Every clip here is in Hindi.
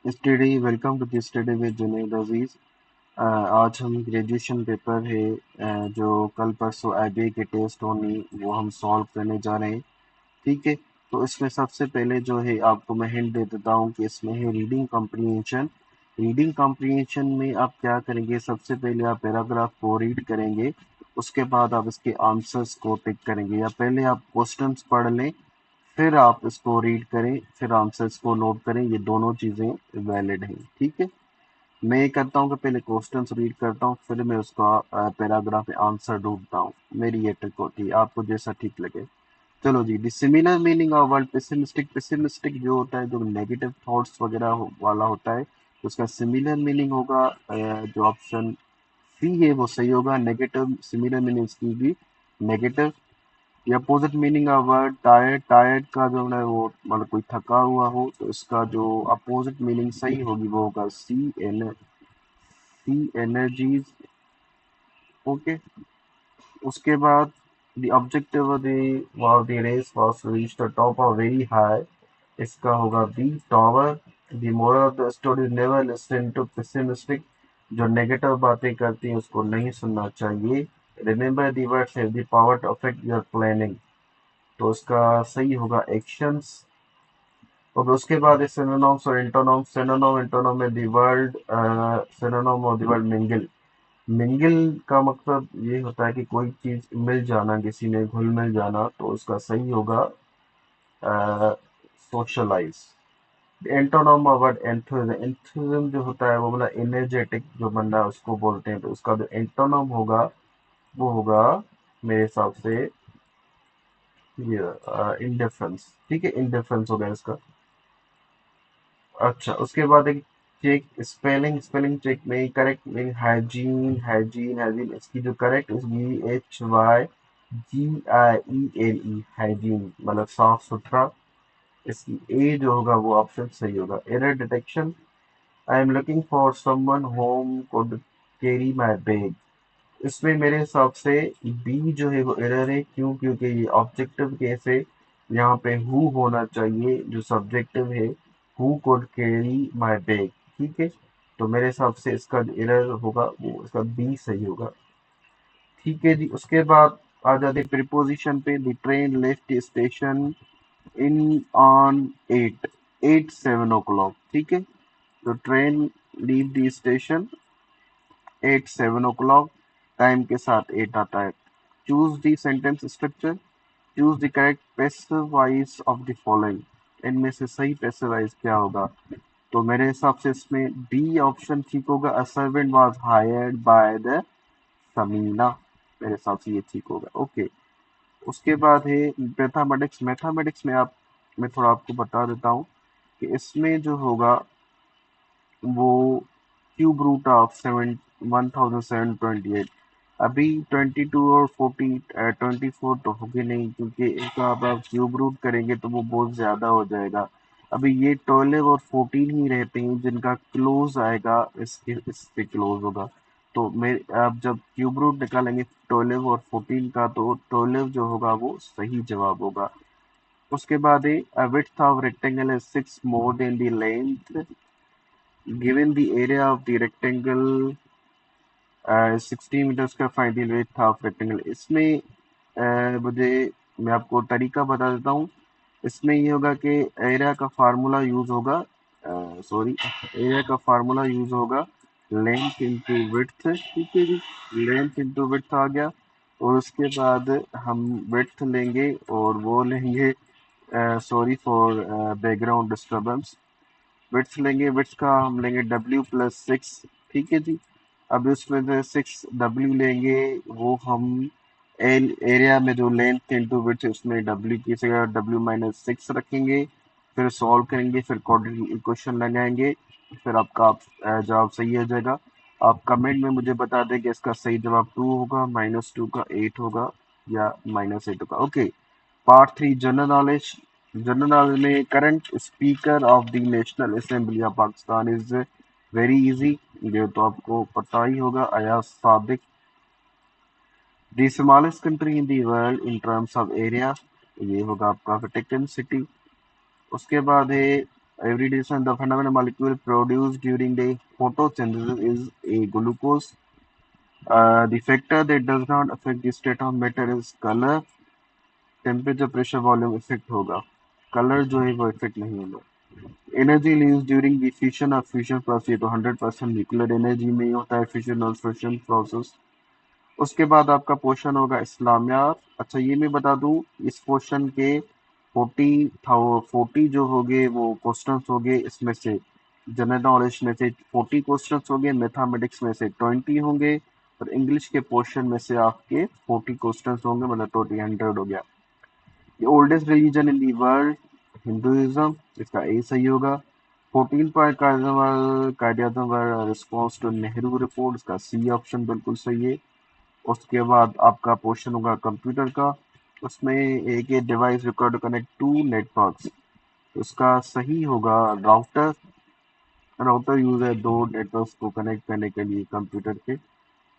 Study welcome to the study with Junaid Aziz. आज हम ग्रेजुएशन पेपर है जो कल परसों आईबीए के टेस्ट होनी वो हम सॉल्व करने जा रहे हैं। ठीक है, तो इसमें सबसे पहले जो है आपको मैं हिंट दे देता हूँ कि इसमें है रीडिंग कॉम्प्रिहेंशन। रीडिंग कॉम्प्रिहेंशन में आप क्या करेंगे, सबसे पहले आप पैराग्राफ को रीड करेंगे, उसके बाद आप इसके आंसर्स को टिक करेंगे, या पहले आप क्वेश्चंस पढ़ लें फिर आप इसको रीड करें फिर आंसर्स को नोट करें, ये दोनों चीज़ें वैलिड हैं। ठीक है, मैं ये करता हूँ कि पहले क्वेश्चंस रीड करता हूँ फिर मैं उसका पैराग्राफ में आंसर ढूंढता हूँ। मेरी ये ट्रिक होती है, आपको जैसा ठीक लगे। चलो जी, the similar meaning of word pessimistic. Pessimistic जो होता है, जो नेगेटिव थॉट्स वगैरह वाला होता है, तो उसका सिमिलर मीनिंग होगा जो ऑप्शन सी है वो सही होगा। नेगेटिव सिमिलर मीनिंग इसकी भी नेगेटिव। ये opposite meaning of word tired. Tired का जो है वो मतलब कोई थका हुआ हो, तो इसका जो अपोजिट मीनिंग सही होगी वो होगा सी एनर्जीज। ओके, उसके बाद the objective of the race was to reach the top of very high, इसका होगा B tower. The moral of the story never listen to pessimistic, जो नेगेटिव बातें करती हैं उसको नहीं सुनना चाहिए। Remember the words have the power to affect your planning, तो उसका सही होगा एक्शंस। और उसके बाद है सिनोनिम्स और एंटोनिम्स। सिनोनिम एंटोनिम में द वर्ड सिनोनिम और द वर्ड मिंगल। मिंगल का मतलब ये होता है कि कोई चीज मिल जाना, किसी में घुल मिल जाना, तो उसका सही होगा socialise. Antonym of word enthusiasm. Enthusiasm जो होता है वो मतलब एनर्जेटिक जो बंदा है उसको बोलते हैं, तो उसका जो एंटोनिम होगा वो होगा मेरे हिसाब से ये इंडिफरेंस। ठीक है, इंडिफरेंस होगा इसका। अच्छा, उसके बाद एक चेक स्पेलिंग। स्पेलिंग चेक में correct meaning hygiene. Hygiene hygiene इसकी जो करेक्ट उसकी HYGIENE हाइजीन मतलब साफ सुथरा। इसकी ए जो होगा वो ऑप्शन सही होगा। Error detection. I am looking for someone home could carry my bag, इसमें मेरे हिसाब से बी जो है वो एरर है। क्यों? क्योंकि ये ऑब्जेक्टिव केस है, यहाँ पे हु होना चाहिए जो सब्जेक्टिव है। Who could carry my bag. ठीक है, तो मेरे हिसाब से इसका जो एरर होगा वो इसका बी सही होगा। ठीक है जी, उसके बाद आ जाते प्रीपोजिशन पे। The train left station in on 7 ठीक है, तो train leave the station 7 time के साथ 8 आता है। Choose the sentence structure. Choose the correct passive voice of the following, इनमें से सही पैसिव वॉइस क्या होगा? तो मेरे हिसाब से इसमें बी ऑप्शन ठीक होगा। A servant was hired by the Samina, मेरे हिसाब से ये ठीक होगा। ओके, उसके बाद है मैथमेटिक्स। मैथमेटिक्स में आप मैं थोड़ा आपको बता देता हूँ कि इसमें जो होगा वो क्यूब रूट ऑफ 1728। अभी 22 और 24 तो होगी नहीं, क्योंकि इनका अब आप क्यूब रूट करेंगे तो वो बहुत ज़्यादा हो जाएगा। अभी ये 12 और 14 ही रहते हैं जिनका क्लोज आएगा, इस पे क्लोज होगा। तो मैं आप जब क्यूब रूट निकालेंगे 12 और 14 का, तो 12 जो होगा वो सही जवाब होगा। उसके बाद है width of rectangle is 6 more than the length, given the area of the rectangle 60 metres का find the width of rectangle. इसमें मुझे मैं आपको तरीका बता देता हूँ। इसमें ये होगा कि एरिया का फार्मूला यूज होगा, सॉरी, एरिया का फार्मूला यूज होगा लेंथ इंटू विड्थ। ठीक है जी, लेंथ इंटू विड्थ आ गया। और उसके बाद हम विड्थ लेंगे और वो लेंगे, sorry for background disturbance. Width लेंगे, विड्थ का हम लेंगे W+6। ठीक है जी, अब उसमें से 6W लेंगे, वो हम एल एरिया में जो लेंथ इंटू विड्थ है उसमें W की जगह W-6 रखेंगे। फिर सॉल्व करेंगे, फिर क्वाड्रेटिक इक्वेशन लगाएंगे, फिर आपका जवाब सही हो जाएगा। आप कमेंट में मुझे बता दें कि इसका सही जवाब 2 होगा, -2 का 8 होगा, या -8 होगा। Okay, part 3 general knowledge. General knowledge में current speaker of the national assembly of Pakistan is very easy, ये तो आपको पता ही होगा, Ayaz Sadiq. The smallest country in the world in terms of area, ये होगा आपका वेटिकन सिटी। उसके बाद है Every decision, the fundamental molecule produced during the photosynthesis is a glucose. The factor that does not affect the state of matter is color. Temperature pressure volume effect होगा, कलर जो है वो इफेक्ट नहीं होगा। Energy leaves during the fusion और फ्यूजन प्रोसेस, ये तो 100% न्यूक्लियर एनर्जी में ही होता है फ्यूजन और फ्यूजन प्रोसेस। उसके बाद आपका क्वेश्चन होगा इस्लामियात। अच्छा ये मैं बता दूं, इस क्वेश्चन के 40 जो होंगे वो क्वेश्चंस होंगे, इसमें से जनरल नॉलेज में से 40 क्वेश्चंस होंगे, मैथमेटिक्स में से 20 होंगे, और इंग्लिश के पोर्शन में से आपके 40 क्वेश्चंस होंगे, मतलब टोटल 100 हो गया। The oldest religion in the world, Hinduism, इसका ए सही होगा। 14 पॉइंट कार्डिज्म रिस्पॉन्स टू नेहरू रिपोर्ट, इसका सी ऑप्शन बिल्कुल सही है। उसके बाद आपका पोर्शन होगा कंप्यूटर का, उसमें एक device required to connect to networks, उसका सही होगा राउटर। राउटर यूज है दो नेटवर्क्स को कनेक्ट करने के लिए, कंप्यूटर के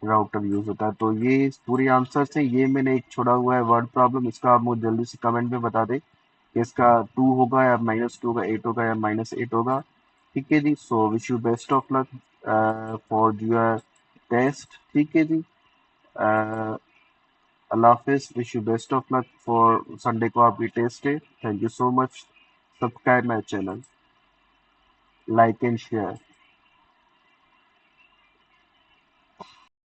राउटर यूज होता है। तो ये पूरे आंसर्स हैं। ये मैंने एक छोड़ा हुआ है वर्ड प्रॉब्लम, इसका आप मुझे जल्दी से कमेंट में बता दें कि इसका 2 होगा या -2 होगा, 8 होगा या -8 होगा। ठीक है जी, so wish you best of luck for your test. ठीक है जी, अल्लाह हाफिज, wish you best of luck for Sunday को आपकी टेस्ट है। Thank you so much. Subscribe my channel, like and share.